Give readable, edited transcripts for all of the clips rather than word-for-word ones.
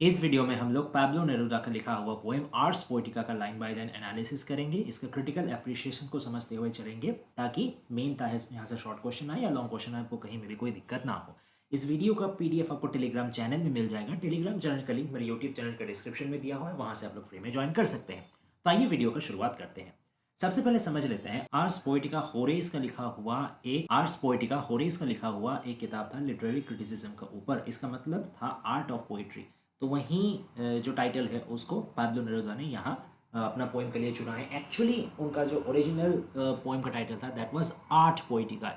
इस वीडियो में हम लोग पैब्लो नेरूदा का लिखा हुआ पोएम आर्स पोएटिका का लाइन बाय लाइन एनालिसिस करेंगे। इसका क्रिटिकल एप्रिशिएशन को समझते हुए चलेंगे ताकि मेन यहाँ से शॉर्ट क्वेश्चन आए या लॉन्ग क्वेश्चन आए, आपको कहीं में भी कोई दिक्कत ना हो। इस वीडियो का पीडीएफ आपको टेलीग्राम चैनल में मिल जाएगा। टेलीग्राम चैनल का लिंक मेरे यूट्यूब चैनल का डिस्क्रिप्शन में दिया हुआ है, वहां से आप लोग फ्री में ज्वाइन कर सकते हैं। तो आइए वीडियो का शुरुआत करते हैं। सबसे पहले समझ लेते हैं आर्स पोएटिका होरेस का लिखा हुआ एक किताब था लिटरेरी क्रिटिसिज्म का ऊपर। इसका मतलब था आर्ट ऑफ पोइट्री। तो वहीं जो टाइटल है उसको पैब्लो नेरुदा ने यहाँ अपना पोएम के लिए चुना है। एक्चुअली उनका जो ओरिजिनल पोएम का टाइटल था that was art poetica,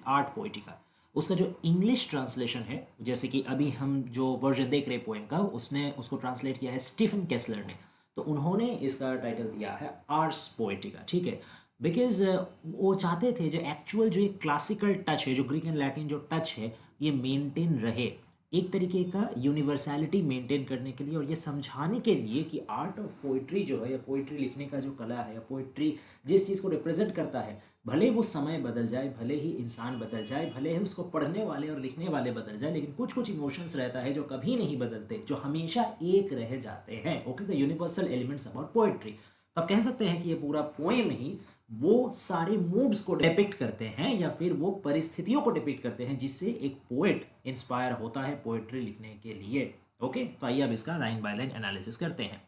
art poetica. उसका जो इंग्लिश ट्रांसलेशन है, जैसे कि अभी हम जो वर्जन देख रहे हैं पोएम का, उसने उसको ट्रांसलेट किया है स्टीफन केसलर ने। तो उन्होंने इसका टाइटल दिया है आर्स पोएटिका, ठीक है। बिकॉज वो चाहते थे जो एक्चुअल जो एक क्लासिकल टच है, जो ग्रीक एंड लैटिन जो टच है, ये मेंटेन रहे, एक तरीके का यूनिवर्सैलिटी मेंटेन करने के लिए और ये समझाने के लिए कि आर्ट ऑफ पोइट्री जो है या पोइट्री लिखने का जो कला है या पोइट्री जिस चीज़ को रिप्रेजेंट करता है, भले वो समय बदल जाए, भले ही इंसान बदल जाए, भले ही उसको पढ़ने वाले और लिखने वाले बदल जाए, लेकिन कुछ कुछ इमोशंस रहता है जो कभी नहीं बदलते, जो हमेशा एक रह जाते हैं। Okay, the universal elements about poetry. तो आप कह सकते हैं कि ये पूरा पोएम ही वो सारे मूड्स को डिपिक्ट करते हैं या फिर वो परिस्थितियों को डिपिक्ट करते हैं जिससे एक पोएट इंस्पायर होता है पोएट्री लिखने के लिए। ओके, तो आइए अब इसका लाइन बाय लाइन एनालिसिस करते हैं।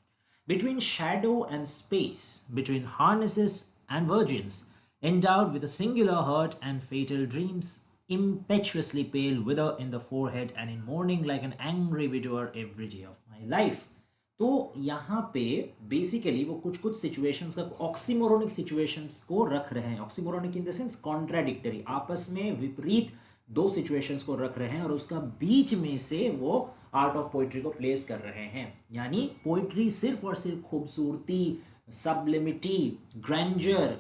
Between shadow and space, between harnesses and virgins, endowed with a singular heart and fatal dreams, impetuously pale, wither in the forehead, and in mourning like an angry widower every day of my life। तो यहाँ पे basically वो कुछ कुछ situations का ऑक्सीमोरोनिक situations को रख रहे हैं। ऑक्सीमोरोनिक इन द सेंस कॉन्ट्राडिक्टरी, आपस में विपरीत दो सिचुएशंस को रख रहे हैं और उसका बीच में से वो आर्ट ऑफ पोइट्री को प्लेस कर रहे हैं। यानी पोइट्री सिर्फ और सिर्फ खूबसूरती, सबलिमिटी, ग्रैंडर,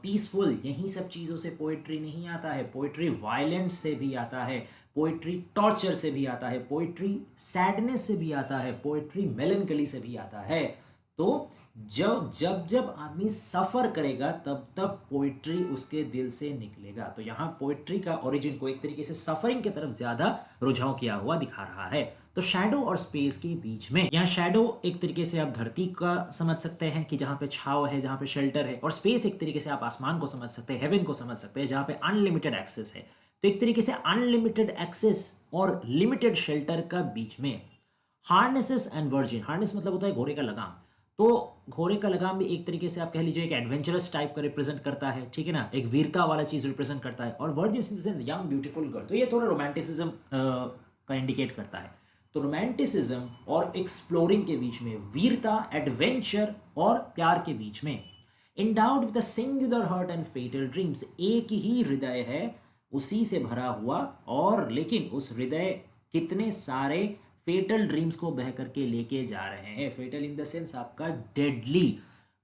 पीसफुल, यही सब चीज़ों से पोइट्री नहीं आता है। पोइट्री वायलेंस से भी आता है, पोइट्री टॉर्चर से भी आता है, पोइट्री सैडनेस से भी आता है, पोइट्री मेलनकली से भी आता है। तो जब जब जब आदमी सफ़र करेगा तब तब पोइट्री उसके दिल से निकलेगा। तो यहाँ पोइट्री का ओरिजिन को एक तरीके से सफरिंग की तरफ ज़्यादा रुझाव किया हुआ दिखा रहा है। तो शैडो और स्पेस के बीच में, यहाँ शैडो एक तरीके से आप धरती का समझ सकते हैं कि जहाँ पे छाव है, जहाँ पे शेल्टर है, और स्पेस एक तरीके से आप आसमान को समझ सकते हैं, हेवन को समझ सकते हैं, जहाँ पे अनलिमिटेड एक्सेस है। तो एक तरीके से अनलिमिटेड एक्सेस और लिमिटेड शेल्टर का बीच में हार्नेसेस एंड वर्जिन, हार्नेस मतलब होता है घोड़े का लगाम। तो घोड़े का लगाम भी एक तरीके से आप कह लीजिए एक एडवेंचरस टाइप का रिप्रेजेंट करता है, ठीक है ना, एक वीरता वाला चीज रिप्रेजेंट करता है। और virgin in the sense young beautiful girl, तो ये थोड़ा रोमांटिसिज्म का इंडिकेट करता है। तो रोमांटिसिज्म और एक्सप्लोरिंग के बीच में, वीरता, एडवेंचर और प्यार के बीच में, endowed with singular heart and fatal dreams, एक ही हृदय है, उसी से भरा हुआ, और लेकिन उस हृदय कितने सारे फेटल ड्रीम्स को बह करके लेके जा रहे हैं। फेटल इन द सेंस आपका डेडली,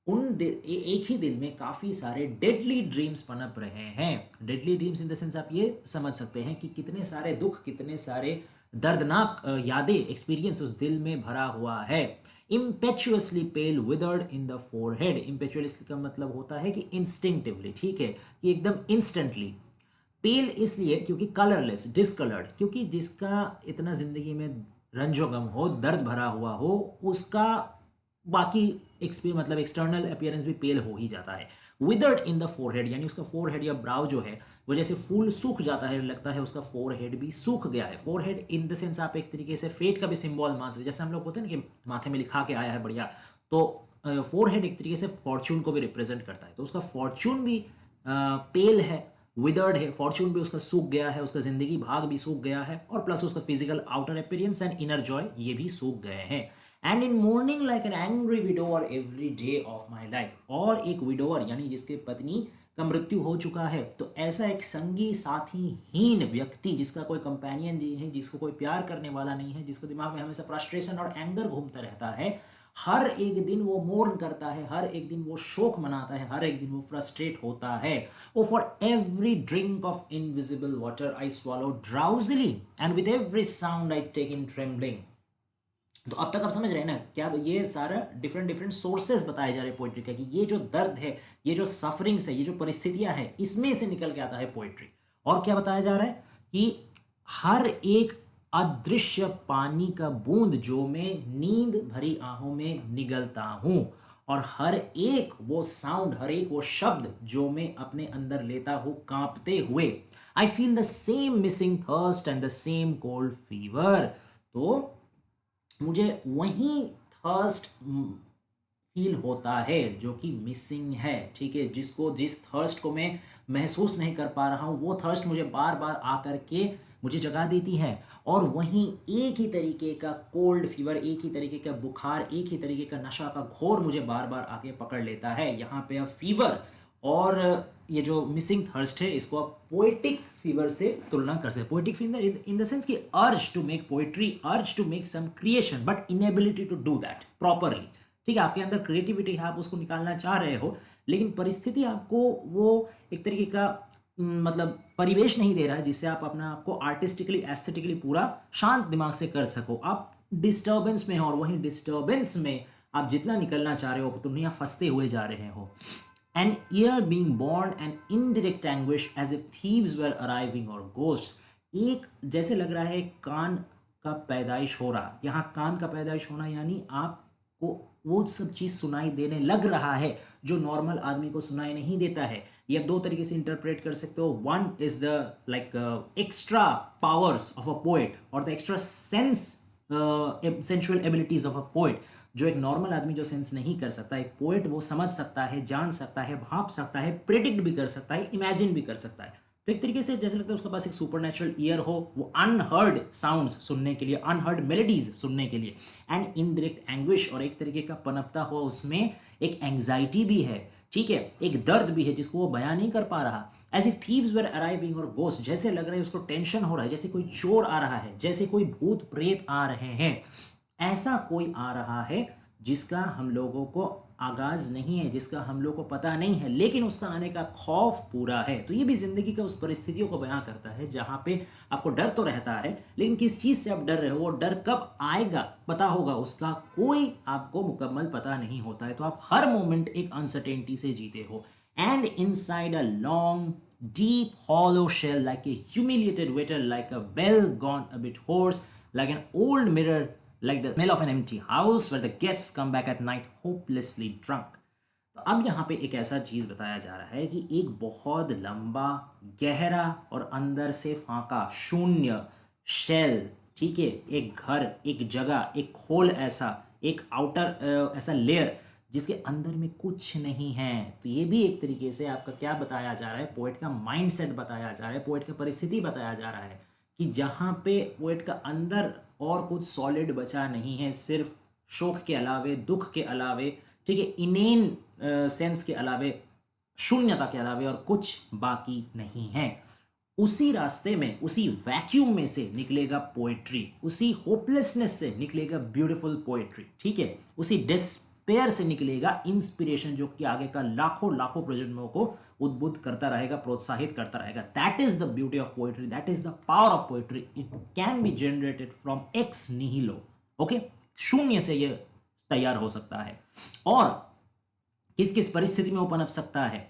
एक ही दिल में काफ़ी सारे डेडली ड्रीम्स पनप रहे हैं। Deadly dreams in the sense आप ये समझ सकते हैं कि कितने सारे दुख, कितने सारे दर्दनाक यादें, एक्सपीरियंस उस दिल में भरा हुआ है। इम्पेचुअसली पेल, विदर्ड इन द फोरहेड, इम्पेचुअसली का मतलब होता है कि इंस्टिंक्टिवली, ठीक है, कि एकदम इंस्टेंटली। पेल इसलिए क्योंकि कलरलेस, डिसकलर्ड, क्योंकि जिसका इतना जिंदगी में रंजो गम हो, दर्द भरा हुआ हो, उसका बाकी मतलब एक्सटर्नल अपीयरेंस भी पेल हो ही जाता है। विदर्ड इन द फोरहेड, यानी उसका फोरहेड या ब्राउ जो है वो जैसे फूल सूख जाता है, लगता है उसका फोरहेड भी सूख गया है। फोरहेड इन द सेंस आप एक तरीके से फेट का भी सिंबल मान सकते, जैसे हम लोग होते हैं ना कि माथे में लिखा के आया है बढ़िया, तो फोरहेड एक तरीके से फॉर्चून को भी रिप्रेजेंट करता है। तो उसका फॉर्चून भी पेल है, विदर्ड है, फॉर्चून भी उसका सूख गया है, उसका जिंदगी भाग भी सूख गया है, और प्लस उसका physical outer appearance and inner Joy ये भी सूख गए हैं। And in morning like an angry widower every day of my life, और एक विडोअर यानी जिसके पत्नी का मृत्यु हो चुका है, तो ऐसा एक संगी साथी हीन व्यक्ति, जिसका कोई कंपेनियन जी है, जिसको कोई प्यार करने वाला नहीं है, जिसको दिमाग में हमेशा फ्रस्ट्रेशन और एंगर घूमता रहता है, हर एक दिन वो मोर्न करता है, हर एक दिन वो शोक मनाता है, हर एक दिन वो फ्रस्ट्रेट होता है। O for every drink of invisible water I swallow drowsily, and with every sound I take in trembling. तो अब तक आप समझ रहे हैं ना, क्या ये सारा डिफरेंट डिफरेंट सोर्सेज बताए जा रहे हैं पोइट्री का, कि ये जो दर्द है, ये जो सफरिंग्स है, ये जो परिस्थितियां हैं, इसमें से निकल के आता है पोइट्री। और क्या बताया जा रहा है कि हर एक अदृश्य पानी का बूंद जो मैं नींद भरी आंखों में निगलता हूं, और हर एक वो साउंड, हर एक वो शब्द जो मैं अपने अंदर लेता हूं कांपते हुए, I feel the same missing thirst and the same cold fever. तो मुझे वही थर्स्ट फील होता है जो कि मिसिंग है, ठीक है, जिस थर्स्ट को मैं महसूस नहीं कर पा रहा हूँ, वो थर्स्ट मुझे बार बार आकर के मुझे जगा देती है। और वहीं एक ही तरीके का कोल्ड फीवर, एक ही तरीके का बुखार, एक ही तरीके का नशा का घोर मुझे बार बार आके पकड़ लेता है। यहाँ पे अब फीवर और ये जो मिसिंग थर्स्ट है, इसको आप पोएटिक फीवर से तुलना कर सकते हैं। Poetic fever in the sense कि urge to make poetry, urge to make some creation, but inability to do that properly. ठीक है, आपके अंदर क्रिएटिविटी है, आप उसको निकालना चाह रहे हो, लेकिन परिस्थिति आपको वो एक तरीके का मतलब परिवेश नहीं दे रहा है जिससे आप अपना आपको आर्टिस्टिकली, एस्थेटिकली पूरा शांत दिमाग से कर सको। आप डिस्टर्बेंस में हो, और वहीं डिस्टर्बेंस में आप जितना निकलना चाह रहे हो तुम यहाँ फंसते हुए जा रहे हो। An ear being born an indirect anguish as if thieves were arriving or ghosts। एक जैसे लग रहा है कान का पैदाइश हो रहा, यहाँ कान का पैदाइश होना यानी आपको वो सब चीज़ सुनाई देने लग रहा है जो नॉर्मल आदमी को सुनाई नहीं देता है। ये आप दो तरीके से इंटरप्रेट कर सकते हो। One is the like extra powers of a poet और the extra sensual abilities of a poet, जो एक नॉर्मल आदमी जो सेंस नहीं कर सकता, एक पोएट वो समझ सकता है, जान सकता है, भाप सकता है, प्रिडिक्ट भी कर सकता है, इमेजिन भी कर सकता है। तो एक तरीके से जैसे लगता है उसके पास एक सुपरनेचुरल ईयर हो, वो अनहर्ड साउंड्स सुनने के लिए, अनहर्ड मेलोडीज सुनने के लिए, एंड इनडायरेक्ट एंग्विश, और एक तरीके का पनपता हुआ उसमें एक एंग्जाइटी भी है, ठीक है, एक दर्द भी है जिसको वो बयां नहीं कर पा रहा। As if thieves were arriving और गोस्ट, जैसे लग रहा है उसको टेंशन हो रहा है, जैसे कोई चोर आ रहा है, जैसे कोई भूत प्रेत आ रहे हैं, ऐसा कोई आ रहा है जिसका हम लोगों को आगाज नहीं है, जिसका हम लोग को पता नहीं है, लेकिन उसका आने का खौफ पूरा है। तो ये भी जिंदगी का उस परिस्थितियों को बयां करता है जहां पे आपको डर तो रहता है, लेकिन किस चीज से आप डर रहे हो, वो डर कब आएगा पता होगा उसका कोई आपको मुकम्मल पता नहीं होता है। तो आप हर मोमेंट एक अनसर्टेनिटी से जीते हो। And inside a long deep hollow shell, like a humiliated waiter, like a bell gone a bit hoarse, like an old mirror, like the smell of an empty house where the guests come back at night hopelessly drunk। तो अब यहाँ पे एक ऐसा चीज बताया जा रहा है कि एक बहुत लंबा, गहरा और अंदर से फांका, शून्य शेल, ठीक है, एक घर, एक जगह, एक खोल, ऐसा एक आउटर ऐसा लेयर जिसके अंदर में कुछ नहीं है। तो ये भी एक तरीके से आपका क्या बताया जा रहा है, पोएट का माइंडसेट बताया जा रहा है, पोएट का परिस्थिति बताया जा रहा है कि जहाँ पे पोएट का अंदर और कुछ सॉलिड बचा नहीं है, सिर्फ शोक के अलावे, दुख के अलावे, ठीक है, इनेन सेंस के अलावे, शून्यता के अलावे और कुछ बाकी नहीं है। उसी रास्ते में, उसी वैक्यूम में से निकलेगा पोएट्री, उसी होपलेसनेस से निकलेगा ब्यूटीफुल पोएट्री, ठीक है, उसी डिस्पेयर से निकलेगा इंस्पिरेशन, जो कि आगे का लाखों लाखों प्रजन्मों को उद्बुद्ध करता रहेगा, प्रोत्साहित करता रहेगा। That is the beauty of poetry, that is the power of poetry. It can be generated from ex nihilo, okay, शून्य से ये तैयार हो सकता है। और किस किस परिस्थिति में वो पनप सकता है,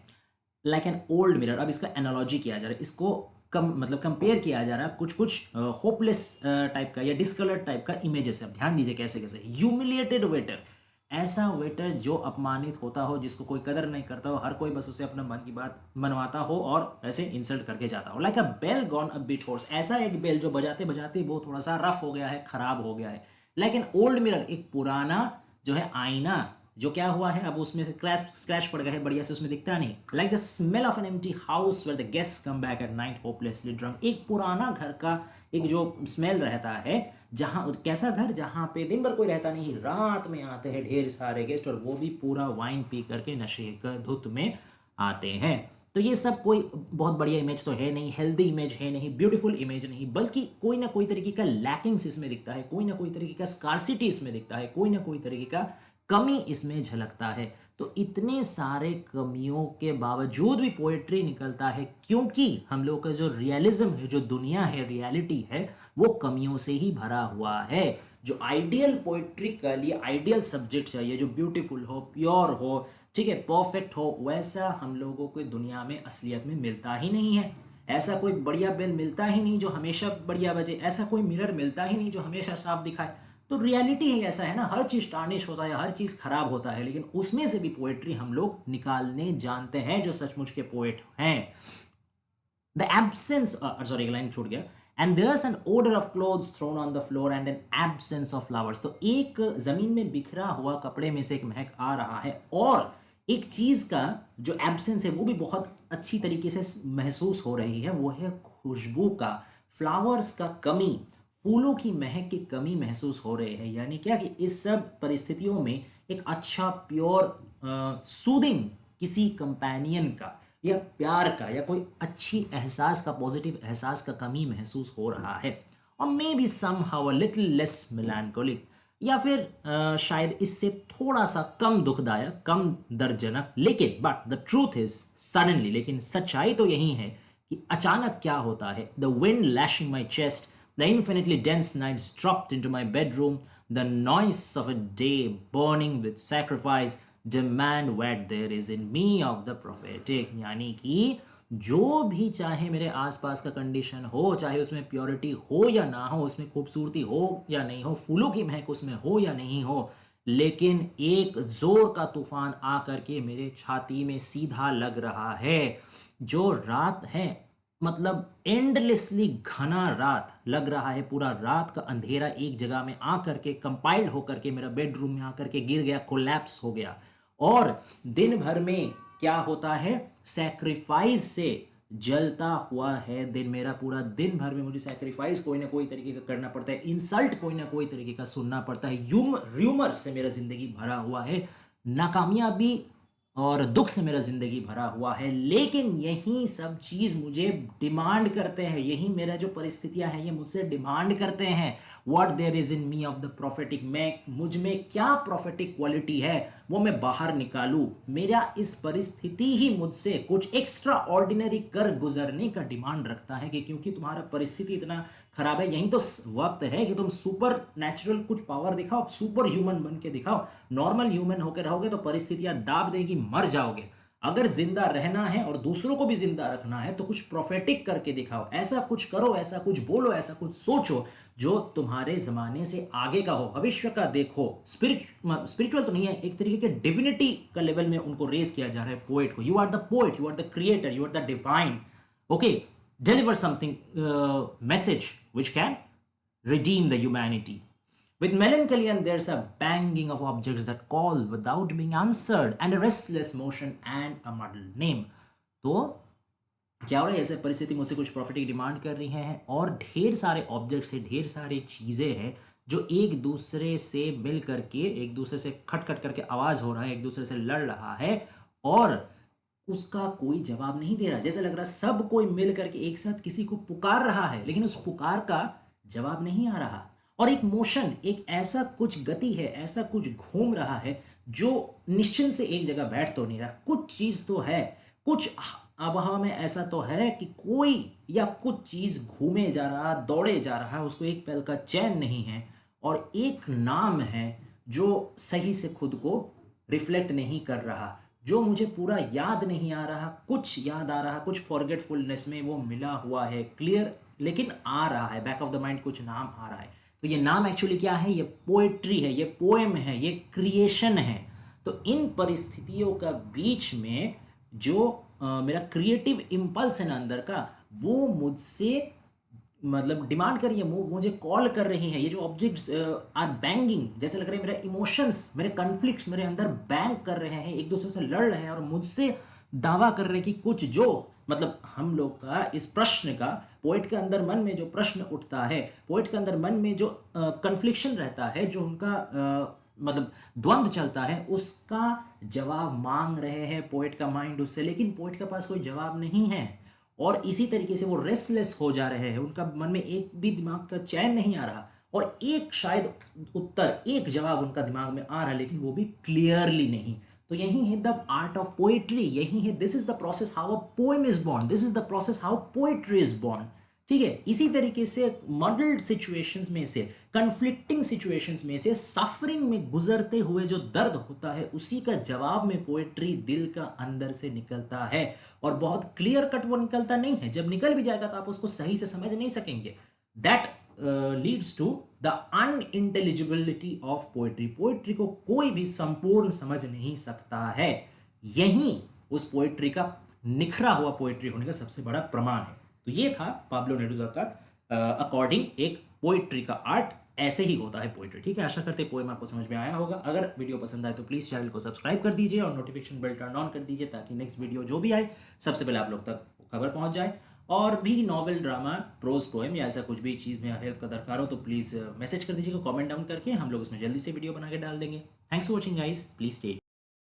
लाइक एन ओल्ड मिरर। अब इसका एनालॉजी किया जा रहा है, इसको मतलब कंपेयर किया जा रहा है कुछ कुछ होपलेस टाइप का या डिस्कलर्ड टाइप का इमेजेस है। अब ध्यान दीजिए कैसे कैसे। ह्यूमिलिएटेड वेटर, ऐसा वेटर जो अपमानित होता हो, जिसको कोई कदर नहीं करता हो, हर कोई बस उसे अपना मन की बात मनवाता हो और ऐसे इंसल्ट करके जाता हो। Like a bell gone a bit hoarse, ऐसा एक बेल जो बजाते बजाते वो थोड़ा सा रफ हो गया है, खराब हो गया है। लाइक एन ओल्ड मिरर, एक पुराना जो है आईना, जो क्या हुआ है, अब उसमें से स्क्रैच पड़ गया है, बढ़िया से उसमें दिखता नहीं। Like the smell of an empty house where the guest come back at night hopelessly drunk, एक पुराना घर का एक जो स्मेल रहता है, जहाँ कैसा घर, जहाँ पे दिन भर कोई रहता नहीं, रात में आते हैं ढेर सारे गेस्ट, और वो भी पूरा वाइन पी करके नशे का धुत में आते हैं। तो ये सब कोई बहुत बढ़िया इमेज तो है नहीं, हेल्दी इमेज है नहीं, ब्यूटीफुल इमेज नहीं, बल्कि कोई ना कोई तरीके का लैकिंग्स इसमें दिखता है, कोई ना कोई तरीके का स्कार्सिटी इसमें दिखता है, कोई ना कोई तरीके का कमी इसमें झलकता है। तो इतने सारे कमियों के बावजूद भी पोएट्री निकलता है, क्योंकि हम लोग का जो रियलिज्म है, जो दुनिया है, रियलिटी है, वो कमियों से ही भरा हुआ है। जो आइडियल पोएट्री के लिए आइडियल सब्जेक्ट चाहिए, जो ब्यूटीफुल हो, प्योर हो, ठीक है, परफेक्ट हो, वैसा हम लोगों को दुनिया में असलियत में मिलता ही नहीं है। ऐसा कोई बढ़िया बेल मिलता ही नहीं जो हमेशा बढ़िया बजे, ऐसा कोई मिरर मिलता ही नहीं जो हमेशा साफ दिखाए। तो रियलिटी ही ऐसा है ना, हर चीज़ टार्निश होता है, हर चीज़ खराब होता है, लेकिन उसमें से भी पोएट्री हम लोग निकालने जानते हैं जो सचमुच के पोएट हैं। The absence, sorry, एक लाइन छूट गया। And there's an odor of clothes thrown on the floor and an absence of flowers। तो एक जमीन में बिखरा हुआ कपड़े में से एक महक आ रहा है, और एक चीज का जो एब्सेंस है वो भी बहुत अच्छी तरीके से महसूस हो रही है, वो है खुशबू का, फ्लावर्स का कमी, फूलों की महक की कमी महसूस हो रही है। यानी क्या कि इस सब परिस्थितियों में एक अच्छा प्योर सूदिंग किसी कंपेनियन का या प्यार का या कोई अच्छी एहसास का, पॉजिटिव एहसास का कमी महसूस हो रहा है। और maybe somehow a little less melancholic, या फिर शायद इससे थोड़ा सा कम दुखदायक, कम दर्दजनक। लेकिन but the truth is suddenly, लेकिन सच्चाई तो यही है कि अचानक क्या होता है। The wind lashing my chest, the infinitely dense nights dropped into my bedroom, the noise of a day burning with sacrifice, demand what there is in me of the prophetic। यानी कि जो भी चाहे मेरे आसपास का कंडीशन हो, चाहे उसमें प्योरिटी हो या ना हो, उसमें खूबसूरती हो या नहीं हो, फूलों की महक उसमें हो या नहीं हो, लेकिन एक जोर का तूफान आकर के मेरे छाती में सीधा लग रहा है। जो रात है, मतलब एंडलेसली घना रात लग रहा है, पूरा रात का अंधेरा एक जगह में आकर के कंपाइल्ड होकर के मेरा बेडरूम में आकर के गिर गया, कोलैप्स हो गया। और दिन भर में क्या होता है, सैक्रिफाइस से जलता हुआ है दिन, मेरा पूरा दिन भर में मुझे सैक्रिफाइस कोई ना कोई तरीके का करना पड़ता है, इंसल्ट कोई ना कोई तरीके का सुनना पड़ता है, र्यूमर से मेरा जिंदगी भरा हुआ है, नाकामयाबी और दुख से मेरा जिंदगी भरा हुआ है। लेकिन यही सब चीज मुझे डिमांड करते हैं, यही मेरा जो परिस्थितियां हैं ये मुझसे डिमांड करते हैं, what there is in me of the prophetic, मैं मुझ में क्या प्रोफेटिक क्वालिटी है वो मैं बाहर निकालूं। मेरा इस परिस्थिति ही मुझसे कुछ एक्स्ट्रा ऑर्डिनरी कर गुजरने का डिमांड रखता है, कि क्योंकि तुम्हारा परिस्थिति इतना खराब है, यही तो वक्त है कि तुम सुपर नेचुरल कुछ पावर दिखाओ, सुपर ह्यूमन बन के दिखाओ। नॉर्मल ह्यूमन होकर रहोगे तो परिस्थितियां दाब देगी, मर जाओगे। अगर जिंदा रहना है और दूसरों को भी जिंदा रखना है तो कुछ प्रोफेटिक करके दिखाओ, ऐसा कुछ करो, ऐसा कुछ बोलो, ऐसा कुछ सोचो जो तुम्हारे जमाने से आगे का हो, भविष्य का देखो। स्पिरिचुअल तो नहीं है, एक तरीके के डिविनिटी का लेवल में उनको रेज किया जा रहा है पोएट को। You are the poet, you are the creator, you are the divine. Okay, deliver something message which can redeem the humanity. With melancholy and there's a banging of objects that call without being answered and a restless motion and a muddled name। तो क्या हो रहा है, ऐसे परिस्थिति मुझसे कुछ prophetic demand कर रही हैं और ढेर सारे ऑब्जेक्ट्स हैं, ढेर सारी चीज़ें हैं जो एक दूसरे से मिल करके, एक दूसरे से खटखट करके आवाज़ हो रहा है, एक दूसरे से लड़ रहा है और उसका कोई जवाब नहीं दे रहा। जैसे लग रहा सब कोई मिल करके एक साथ किसी को पुकार रहा है, लेकिन उस पुकार का जवाब नहीं आ रहा। और एक मोशन, एक ऐसा कुछ गति है, ऐसा कुछ घूम रहा है जो निश्चिंत से एक जगह बैठ तो नहीं रहा। कुछ चीज़ तो है, कुछ आबहवा में ऐसा तो है कि कोई या कुछ चीज़ घूमे जा रहा, दौड़े जा रहा है, उसको एक पल का चैन नहीं है। और एक नाम है जो सही से खुद को रिफ्लेक्ट नहीं कर रहा, जो मुझे पूरा याद नहीं आ रहा, कुछ याद आ रहा, कुछ फॉरगेटफुलनेस में वो मिला हुआ है, क्लियर लेकिन आ रहा है, बैक ऑफ द माइंड कुछ नाम आ रहा है। तो ये नाम एक्चुअली क्या है, ये पोएट्री है, ये पोएम है, ये क्रिएशन है। तो इन परिस्थितियों का बीच में जो मेरा क्रिएटिव इम्पल्स है ना अंदर का, वो मुझसे मतलब डिमांड कर रही है, मुझे कॉल कर रही है। ये जो ऑब्जेक्ट्स आर बैंगिंग, जैसे लग रहा है मेरा इमोशंस, मेरे कॉन्फ्लिक्ट्स मेरे अंदर बैंग कर रहे हैं, एक दूसरे से लड़ रहे हैं और मुझसे दावा कर रहे हैं कि कुछ जो मतलब हम लोग का इस प्रश्न का, पोएट के अंदर मन में जो प्रश्न उठता है, पोएट के अंदर मन में जो कन्फ्लिक्शन रहता है, जो उनका मतलब द्वंद्व चलता है, उसका जवाब मांग रहे हैं पोएट का माइंड उससे, लेकिन पोएट के पास कोई जवाब नहीं है। और इसी तरीके से वो रेस्टलेस हो जा रहे हैं, उनका मन में एक भी दिमाग का चैन नहीं आ रहा, और एक शायद उत्तर, एक जवाब उनका दिमाग में आ रहा है, लेकिन वो भी क्लियरली नहीं। तो यही है द आर्ट ऑफ पोएट्री, यही है, this is the process how a poem is born, this is the process how poetry is born. ठीक है। इसी तरीके से मॉडल्ड सिचुएशंस में से, कन्फ्लिक्टिंग सिचुएशंस में से, सफरिंग में गुजरते हुए जो दर्द होता है उसी का जवाब में पोएट्री दिल का अंदर से निकलता है, और बहुत क्लियर कट वो निकलता नहीं है। जब निकल भी जाएगा तो आप उसको सही से समझ नहीं सकेंगे। That leads to the unintelligibility of poetry. Poetry को कोई भी संपूर्ण समझ नहीं सकता है। यही उस पोएट्री का निखरा हुआ पोएट्री होने का सबसे बड़ा प्रमाण है। तो ये था पाब्लो नेरुदा का अकॉर्डिंग एक पोएट्री का आर्ट ऐसे ही होता है पोएट्री। ठीक है, आशा करते हैं पोएम आपको समझ में आया होगा। अगर वीडियो पसंद आए तो प्लीज़ चैनल को सब्सक्राइब कर दीजिए और नोटिफिकेशन बेल टर्न ऑन कर दीजिए, ताकि नेक्स्ट वीडियो जो भी आए सबसे पहले आप लोग तक खबर पहुंच जाए। और भी नॉवल, ड्रामा, प्रोज, पोएम या ऐसा कुछ भी चीज़ में हेल्प का दरकार हो तो प्लीज़ मैसेज कर दीजिएगा कमेंट डाउन करके, हम लोग उसमें जल्दी से वीडियो बना के डाल देंगे। Thanks for watching guys, please stay.